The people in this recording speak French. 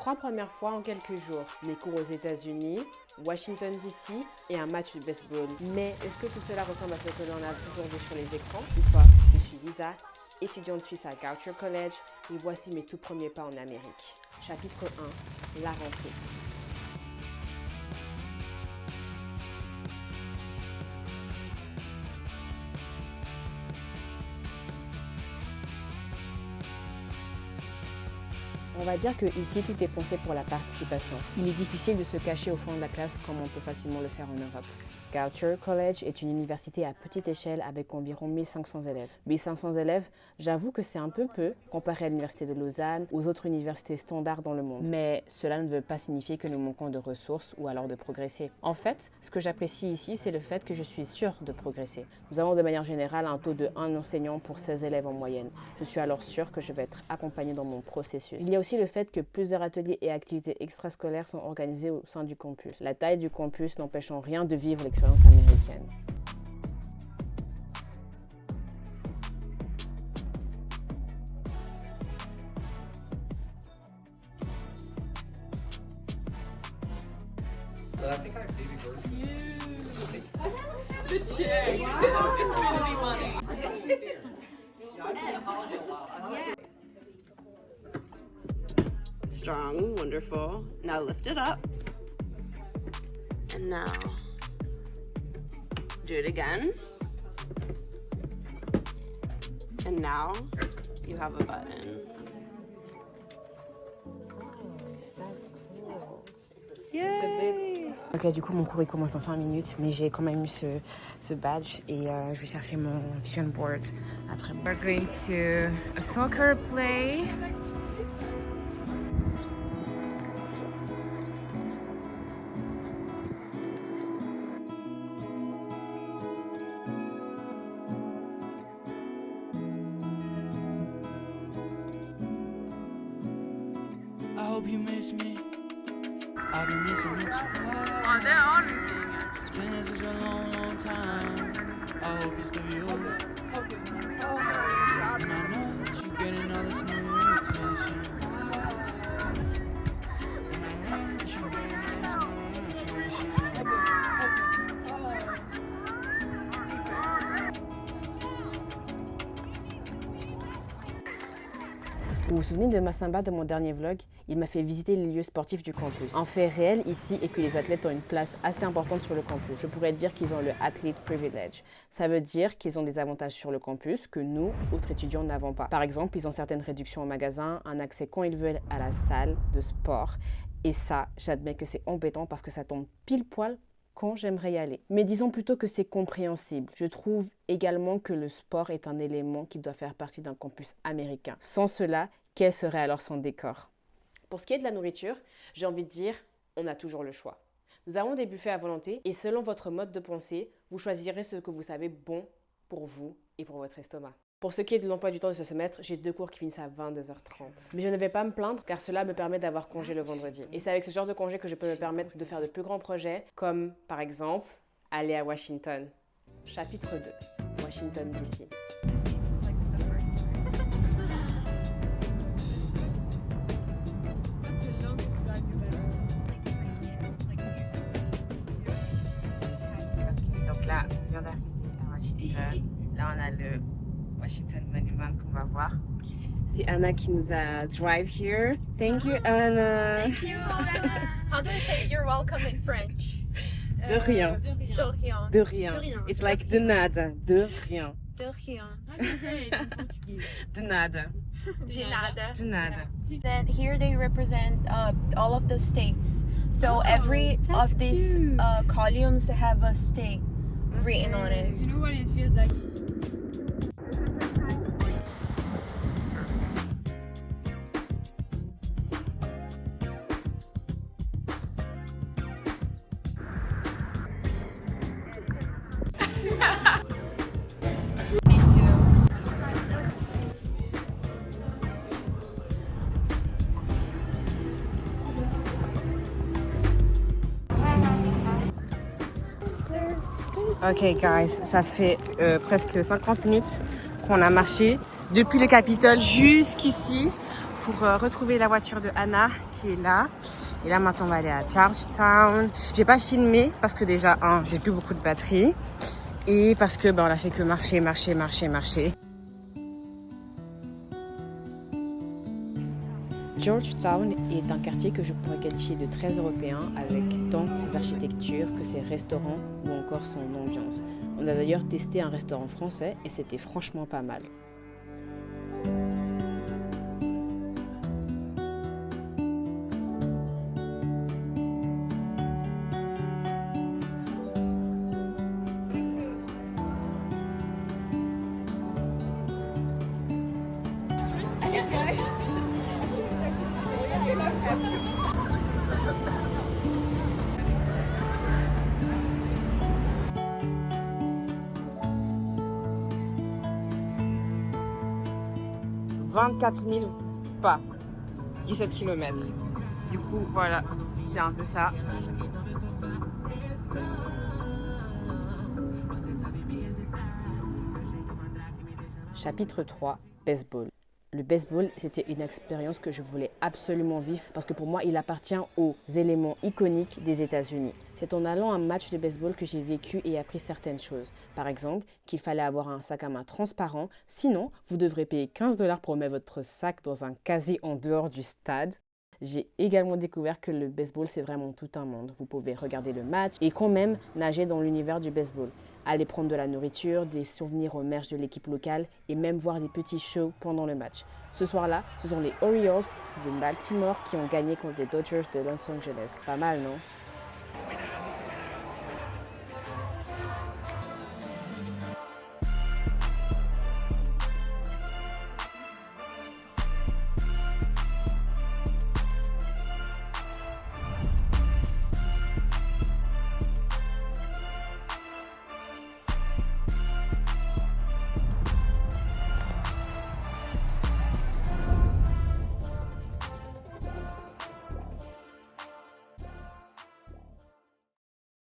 3 premières fois en quelques jours. Mes cours aux États-Unis, Washington DC et un match de baseball. Mais est-ce que tout cela ressemble à ce que l'on a toujours vu sur les écrans? Dis-toi, je suis Lisa, étudiante suisse à Goucher College, et voici mes tout premiers pas en Amérique. Chapitre 1, la rentrée. On va dire que ici, tout est pensé pour la participation. Il est difficile de se cacher au fond de la classe comme on peut facilement le faire en Europe. Goucher College est une université à petite échelle avec environ 1500 élèves. 1500 élèves, j'avoue que c'est un peu comparé à l'université de Lausanne ou aux autres universités standards dans le monde. Mais cela ne veut pas signifier que nous manquons de ressources ou alors de progresser. En fait, ce que j'apprécie ici, c'est le fait que je suis sûre de progresser. Nous avons de manière générale un taux de 1 enseignant pour 16 élèves en moyenne. Je suis alors sûre que je vais être accompagnée dans mon processus. Il y a aussi le fait que plusieurs ateliers et activités extrascolaires sont organisés au sein du campus. La taille du campus n'empêche en rien de vivre l'expérience américaine. I think I have baby birds. The chick. Wow. Infinity money. Strong, wonderful. Now lift it up. And now do it again. And now you have a button. Yay! Ok, du coup mon cours il commence dans 5 minutes, mais j'ai quand même eu ce badge et je vais chercher mon vision board après. We're going to a soccer play. I hope you miss me. I've been missing you too. Oh, they're on it. It's been such a long, long time. I hope it's still you. And I know that you're getting all this new attention. Vous vous souvenez de Massamba de mon dernier vlog? Il m'a fait visiter les lieux sportifs du campus. Un fait réel ici est que les athlètes ont une place assez importante sur le campus. Je pourrais dire qu'ils ont le athlete privilege. Ça veut dire qu'ils ont des avantages sur le campus que nous, autres étudiants, n'avons pas. Par exemple, ils ont certaines réductions au magasin, un accès quand ils veulent à la salle de sport. Et ça, j'admets que c'est embêtant parce que ça tombe pile poil quand j'aimerais y aller. Mais disons plutôt que c'est compréhensible. Je trouve également que le sport est un élément qui doit faire partie d'un campus américain. Sans cela, quel serait alors son décor? Pour ce qui est de la nourriture, j'ai envie de dire, on a toujours le choix. Nous avons des buffets à volonté et selon votre mode de pensée, vous choisirez ce que vous savez bon pour vous et pour votre estomac. Pour ce qui est de l'emploi du temps de ce semestre, j'ai 2 cours qui finissent à 22h30. Mais je ne vais pas me plaindre car cela me permet d'avoir congé le vendredi. Et c'est avec ce genre de congé que je peux me permettre de faire de plus grands projets, comme par exemple, aller à Washington. Chapitre 2, Washington DC. Donc là, on vient d'arriver à Washington. Là, on a le Washington Monument qu'on va voir. C'est Anna qui nous a drive here. Thank you, Anna. Thank you, Anna. How do I say you're welcome in French? De rien. De rien. De rien. It's like de nada. De rien. De rien. De nada. De nada. De nada. Then here they represent all of the states. So every of these columns have a state written on it. You know what it feels like? Ok guys, ça fait presque 50 minutes qu'on a marché depuis le Capitole jusqu'ici pour retrouver la voiture de Anna qui est là. Et là, maintenant, on va aller à Georgetown. J'ai pas filmé parce que déjà, j'ai plus beaucoup de batterie. Et parce que, on a fait que marcher. Georgetown est un quartier que je pourrais qualifier de très européen avec tant ses architectures que ses restaurants ou encore son ambiance. On a d'ailleurs testé un restaurant français et c'était franchement pas mal. « 24 000 pas, 17 km. Du coup, voilà, c'est un peu ça. Chapitre 3, baseball. Le baseball, c'était une expérience que je voulais absolument vivre parce que pour moi, il appartient aux éléments iconiques des États-Unis. C'est en allant à un match de baseball que j'ai vécu et appris certaines choses. Par exemple, qu'il fallait avoir un sac à main transparent, sinon vous devrez payer 15 $ pour mettre votre sac dans un casier en dehors du stade. J'ai également découvert que le baseball, c'est vraiment tout un monde. Vous pouvez regarder le match et quand même nager dans l'univers du baseball. Aller prendre de la nourriture, des souvenirs au merch de l'équipe locale et même voir des petits shows pendant le match. Ce soir-là, ce sont les Orioles de Baltimore qui ont gagné contre les Dodgers de Los Angeles. Pas mal, non ?